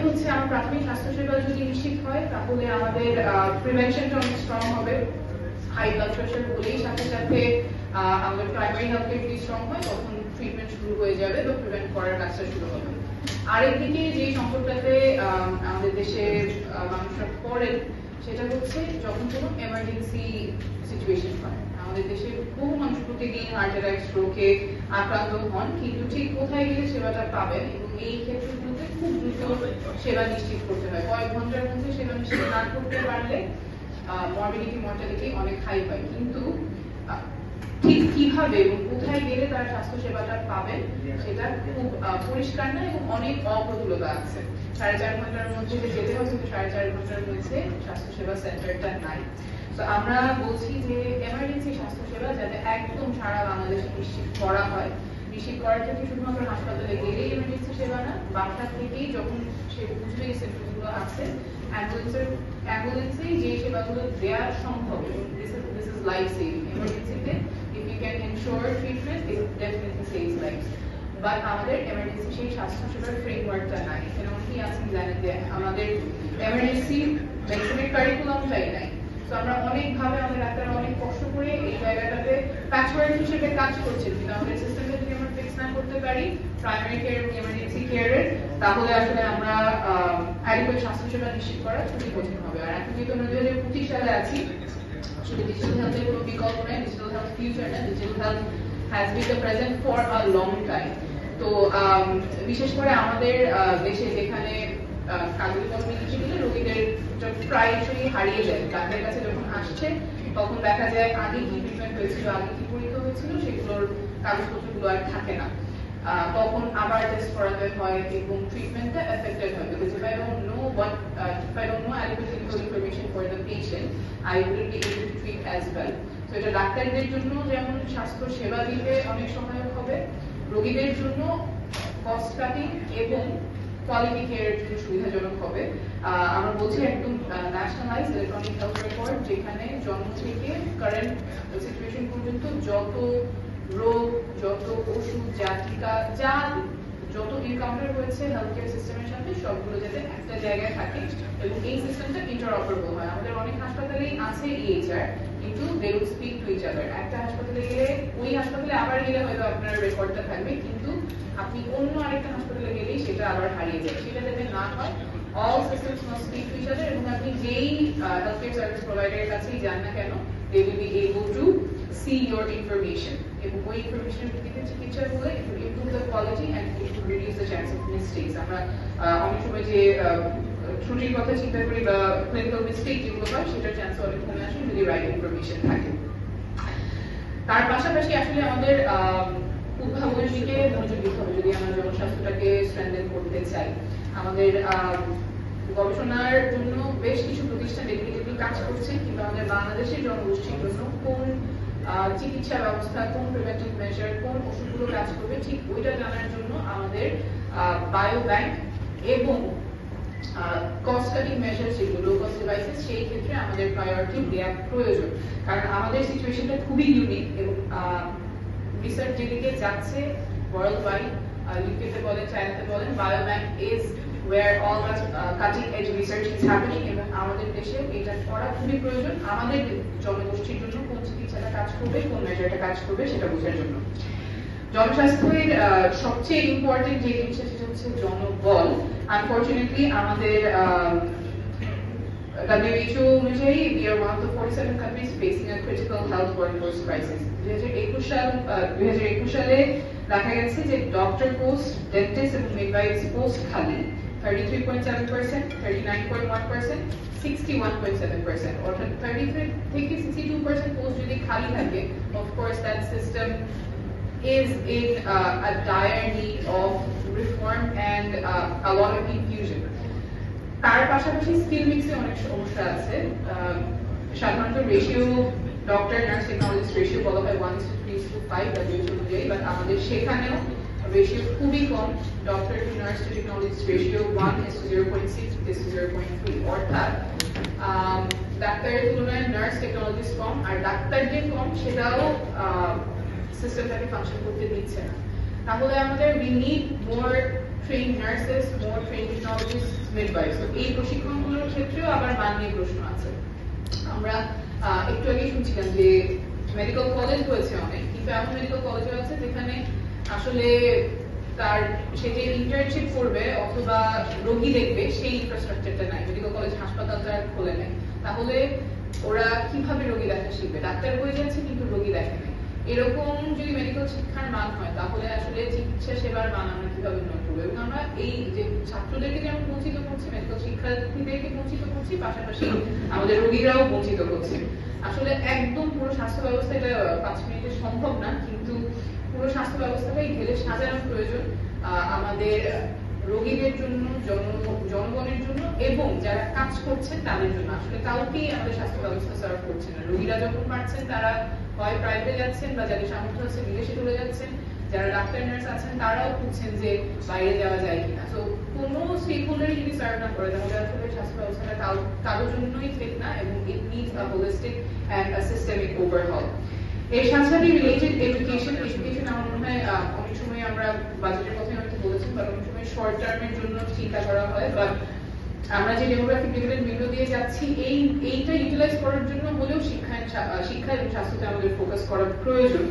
হচ্ছে আমার প্রাথমিক স্বাস্থ্যসেবা যদি নিশ্চিত হয় তাহলে আমাদের প্রিভেনশনটা অনেক স্ট্রং হবে। হাই ব্লাড প্রেশার হলেই সাথে সাথে আমাদের প্রাইমারি হেলথ কেয়ার যদি স্ট্রং হয় তখন ট্রিটমেন্ট শুরু হয়ে যাবে বা প্রিভেন্ট করার কাজটা শুরু হবে। আরেকদিকে যে সংকটটাতে আমাদের দেশে মানুষরা পড়েন সেটা হচ্ছে যখন কোনো এমার্জেন্সি সিচুয়েশন হয়। আমাদের দেশে বহু মানুষ প্রতিদিন হার্ট অ্যাটাক স্ট্রোকে আক্রান্ত হন, কিন্তু ঠিক কোথায় গেলে সেবাটা পাবেন এবং এই ক্ষেত্রগুলোতে খুব দ্রুত সেবা নিশ্চিত করতে হয়। কয়েক ঘন্টার মধ্যে সেবা নিশ্চিত না করতে পারলে মর্বিডিটি মর্টালিটি অনেক হাই হয়। কিন্তু ঠিক কিভাবে এবং কোথায় গেলে তারা স্বাস্থ্য সেবাটা পাবেন সেটা খুব পরিষ্কার না এবং অনেক অপ্রতুলতা আছে। 4.5 ঘন্টার মধ্যে যেতে হবে কিন্তু 4.5 ঘন্টার মধ্যে স্বাস্থ্যসেবা সেন্টারটা নাই। তো আমরা বলছি যে এমার্জেন্সি স্বাস্থ্যসেবা যাতে একদম সারা বাংলাদেশে নিশ্চিত করা হয়। নিশ্চিত করার ক্ষেত্রে শুধুমাত্র হাসপাতালে গেলেই এমার্জেন্সি সেবা না, বাসা থেকেই যখন সে বুঝবে যে সেন্টারগুলো আছে অ্যাম্বুলেন্সেই যে সেবাগুলো দেওয়া সম্ভব এবং দিস ইজ লাইফ সেভিং। এমার্জেন্সিতে if you can ensure treatment, it definitely saves lives. But আমাদের এমার্জেন্সি সেই স্বাস্থ্যসেবার ফ্রেমওয়ার্কটা নাই। এখানে অনেকেই আছেন জানেন যে আমাদের এমার্জেন্সি মেডিসিনের কারিকুলামটাই নাই। তো আমরা অনেকভাবে আমাদের ডাক্তাররা অনেক কষ্ট করে এই জায়গাটাতে প্যাচওয়ার্ক হিসেবে কাজ করছে, কিন্তু আমাদের সিস্টেমটা যদি আমরা ফিক্স না করতে পারি প্রাইমারি কেয়ার এবং এমার্জেন্সি কেয়ারের, তাহলে আসলে আমরা অ্যাডিকুয়েট স্বাস্থ্যসেবা নিশ্চিত করা খুবই কঠিন হবে। আর এখন যেহেতু আমরা 2025 সালে আছি, আসলে ডিজিটাল হেলথের কোনো বিকল্প নেই, ডিজিটাল হেলথ ফিউচার না, digital health has been the present for a long time. তো বিশেষ করে আমাদের দেশে যেখানে কাগজে কলমে লিখে দিলে রোগীদের প্রায়শই হারিয়ে যায়, ডাক্তারের কাছে যখন আসছে তখন দেখা যায় আগে কি ট্রিটমেন্ট হয়েছিল, আগে কি পরীক্ষা হয়েছিল সেগুলোর কাগজপত্রগুলো আর থাকে না। তখন আবার টেস্ট করাতে হয় এবং ট্রিটমেন্টটা এফেক্টেড হয়, because if I don't know adequate clinical information for the patient, I wouldn't be able to treat as well. So এটা ডাক্তারদের জন্য যেমন স্বাস্থ্য সেবা দিতে অনেক সহায়ক হবে, রোগীদের জন্য কস্ট কাটিং এবং কোয়ালিটি কেয়ারের জন্য সুবিধাজনক হবে। আমরা বলছি একদম ন্যাশনালাইজ ইলেকট্রনিক হেলথ রেকর্ড, যেখানে জন্ম থেকে কারেন্ট সিচুয়েশন পর্যন্ত যত রোগ, যত ওষুধ, জাতিকা, যত এনকাউন্টার হয়েছে হেলথ কেয়ার সিস্টেমের সাথে সবগুলো যাতে একটা জায়গায় থাকে এবং এই সিস্টেমটা ইন্টারঅপারেবল হয়। আমাদের অনেক হাসপাতালেই আছে ইএইচআর, কিন্তু they will speak to each other. একটা হাসপাতালে গেলে ওই হাসপাতালে আবার গেলে হয়তো আপনার রেকর্ডটা থাকবে, কিন্তু আপনি অন্য আরেকটা হাসপাতালে গেলেই সেটা আবার হারিয়ে যায়। সেটা যাতে না হয়, all systems must speak to each other এবং আপনি যেই হেলথ কেয়ার সার্ভিস প্রোভাইডারের কাছেই যান না কেন, they will be able to see your information এবং ওই ইনফরমেশনের ভিত্তিতে চিকিৎসা হলে it will improve the quality and it will reduce the chance of mistakes. আমরা অনেক সময় যে ত্রুটির কথা চিন্তা করি বা ক্লিনিক্যাল মিস্টেক যেগুলো হয় সেটার চান্স অনেক কমে আসে যদি রাইট ইনফরমেশন থাকে। তার পাশাপাশি আসলে আমাদের উদ্ভাবনের দিকে মনোযোগ দিতে হবে যদি আমরা জনস্বাস্থ্যটাকে স্ট্রেনথেন করতে চাই। আমাদের গবেষণার জন্য বেশ কিছু প্রতিষ্ঠান ডেডিকেটেডলি কাজ করছে, কিন্তু আমাদের বাংলাদেশের জনগোষ্ঠীর জন্য কোন চিকিৎসা ব্যবস্থা, কোন প্রিভেন্টিভ মেজার, কোন ওষুধগুলো কাজ করবে ঠিক ওইটা জানার জন্য আমাদের বায়ো ব্যাংক এবং কস্ট কাটিং মেজার যেগুলো লো কস্ট ডিভাইসেস সেই ক্ষেত্রে আমাদের প্রায়োরিটি দেওয়া প্রয়োজন। কারণ আমাদের সিচুয়েশনটা খুবই ইউনিক এবং রিসার্চ যেদিকে যাচ্ছে ওয়ার্ল্ড ওয়াইড, ইউকেতে বলেন, চায়নাতে বলেন, bio bank is where all the cutting edge research is happening এবং আমাদের দেশে এটা করা খুবই প্রয়োজন আমাদের জনগোষ্ঠীর জন্য। কোন চিকিৎসাটা কাজ করবে, কোন মেজারটা কাজ করবে সেটা বোঝার জন্য। জনস্বাস্থ্যের সবচেয়ে ইম্পর্টেন্ট যে জিনিসটা সেটা হচ্ছে জনবল। আনফরচুনেটলি আমাদের WHO অনুযায়ী we are one of the 47 countries facing a critical health workforce crisis. 2021 সালে দেখা গেছে যে ডক্টর পোস্ট, ডেন্টিস্ট এবং মিডওয়াইফস পোস্ট খালি 33.7%, 39.1%, 61.7%, অর্থাৎ 33 থেকে 62% পোস্ট যদি খালি থাকে, of course that system is in a dire need of reform and a lot of infusion. তার পাশাপাশি স্কিল মিক্সে অনেক সমস্যা আছে। সাধারণত ratio doctor nurse technologist ratio বলা হয় 1:3:5 অনুযায়ী, বাট আমাদের সেখানেও রেশিও খুবই কম। Doctor to nurse to technologist ratio 1:0.6, 0.3, অর্থাৎ ডাক্তারের তুলনায় নার্স টেকনোলজিস্ট কম, আর ডাক্তার যে কম সেটাও সিস্টেমটাকে ফাংশন করতে দিচ্ছে না। তাহলে আমাদের we need more trained nurses, more trained technologists, midwife. এই প্রশিক্ষণগুলোর ক্ষেত্রেও আবার মান নিয়ে প্রশ্ন আছে। আমরা একটু আগে শুনছিলাম যে মেডিকেল কলেজ হয়েছে অনেক, কিন্তু এমন মেডিকেল কলেজও আছে যেখানে আসলে তার সে যে ইন্টার্নশিপ করবে অথবা রোগী দেখবে সেই ইনফ্রাস্ট্রাকচারটা নাই, মেডিকেল কলেজ হাসপাতালটা খোলে নেই। তাহলে ওরা কিভাবে রোগী দেখা শিখবে? ডাক্তার হয়ে যাচ্ছে কিন্তু রোগী দেখে নেই। এরকম যদি মেডিকেল শিক্ষার মান হয় তাহলে আসলে চিকিৎসা সেবার মান আমরা কিভাবে উন্নত করবো? এবং আমরা এই যে ছাত্রদেরকে যেমন বঞ্চিত করছি, মেডিকেল শিক্ষার্থীদেরকে বঞ্চিত করছি, পাশাপাশি আমাদের রোগীরাও বঞ্চিত করছে। আসলে একদম পুরো স্বাস্থ্য ব্যবস্থা এটা 5 মিনিটে সম্ভব না, কিন্তু পুরো স্বাস্থ্য ব্যবস্থাটাই ঢেলে সাজানো প্রয়োজন আমাদের রোগীদের জন্য, জনগণের জন্য এবং যারা কাজ করছেন তাদের জন্য। আসলে কাউকেই আমাদের স্বাস্থ্য ব্যবস্থা সার্ভ করছে না। রোগীরা যখন পারছেন তারা হয় প্রাইভেটে যাচ্ছেন বা যাদের সামর্থ্য আছে বিদেশে চলে যাচ্ছেন, যারা ডাক্তার নার্স আছেন তারাও খুঁজছেন যে বাইরে যাওয়া যায় কিনা। তো কোনো স্টেক হোল্ডারই যদি সার্ভ না করে তাহলে আসলে স্বাস্থ্য ব্যবস্থাটা কারোর জন্যই ঠিক না, এবং it needs a holistic and a systemic overhaul. এর সাথে সাথে রিলেটেড এডুকেশন আমার মনে হয় অনেক সময় আমরা বাজেটের কথা হয়তো বলেছেন, বা অনেক সময় শর্ট টার্মের জন্য চিন্তা করা হয়, বাট আমরা যে ডেমোগ্রাফিক ডিভিডেন্ড উইন্ডো দিয়ে যাচ্ছি এইটা ইউটিলাইজ করার জন্য হলেও শিক্ষা এবং স্বাস্থ্যতে আমাদের ফোকাস করা প্রয়োজন।